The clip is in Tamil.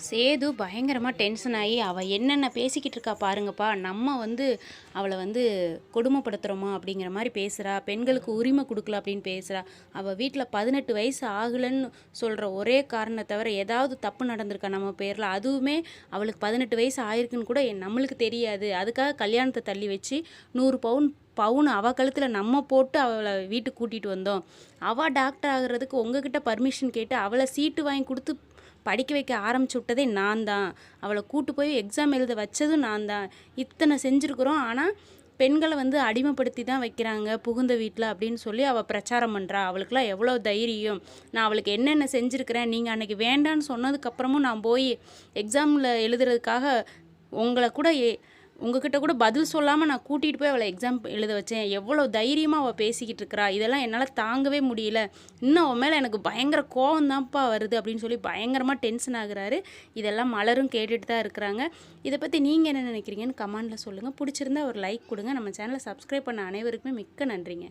சேது பயங்கரமா டென்ஷன் ஆயி, அவ என்னென்ன பேசிக்கிட்டு இருக்கா பாருங்கப்பா. நம்ம அவள கொடுமைப்படுத்துறோமா அப்படிங்கிற மாரி பேசுறா. பெண்களுக்கு உரிமை குடுக்கல அப்படின்னு பேசுறா. அவ வீட்ல 18 வயசு ஆகலன்னு சொல்ற ஒரே காரணத்த தவிர, ஏதாவது தப்பு நடந்திருக்கா நம்ம பேர்ல? அதுவுமே அவளுக்கு 18 வயசு ஆயிருக்குன்னு கூட நம்மளுக்கு தெரியாது. அதுக்காக கல்யாணத்த தள்ளி வச்சு 100 பவுன் அவ கழுத்துல நம்ம போட்டு அவள வீட்டுக்கு கூட்டிட்டு வந்தோம். அவ டாக்டர் ஆகுறதுக்கு உங்ககிட்ட பர்மிஷன் கேட்டு அவள சீட்டு வாங்கி குடுத்து படிக்க வைக்க ஆரம்பிச்சு விட்டதே நான் தான். அவளை கூட்டு போய் எக்ஸாம் எழுத வச்சதும் நான் தான். இத்தனை செஞ்சுருக்குறோம். ஆனால் பெண்களை அடிமைப்படுத்தி தான் வைக்கிறாங்க புகுந்த வீட்டில் அப்படின்னு சொல்லி அவள் பிரச்சாரம் பண்ணுறா. அவளுக்கெல்லாம் எவ்வளோ தைரியம்! நான் அவளுக்கு என்னென்ன செஞ்சுருக்கிறேன், நீங்கள் அன்றைக்கி வேண்டான்னு சொன்னதுக்கப்புறமும் நான் போய் எக்ஸாமில் எழுதுறதுக்காக உங்களை கூட உங்ககிட்ட கூட பதில் சொல்லாமல் நான் கூட்டிகிட்டு போய் அவளை எக்ஸாம் எழுத வச்சேன். எவ்வளோ தைரியமாக அவள் பேசிக்கிட்டு இருக்கிறா. இதெல்லாம் என்னால் தாங்கவே முடியல. இன்னும் அவன் மேலே எனக்கு பயங்கர கோவம் தான்ப்பா வருது அப்படின்னு சொல்லி பயங்கரமாக டென்ஷன் ஆகுறாரு. இதெல்லாம் மலரும் கேட்டுட்டு தான் இருக்கிறாங்க. இதை பற்றி நீங்கள் என்ன நினைக்கிறீங்கன்னு கமெண்டில் சொல்லுங்கள். பிடிச்சிருந்தா ஒரு லைக் கொடுங்க. நம்ம சேனலை சப்ஸ்கிரைப் பண்ண அனைவருக்குமே மிக்க நன்றிங்க.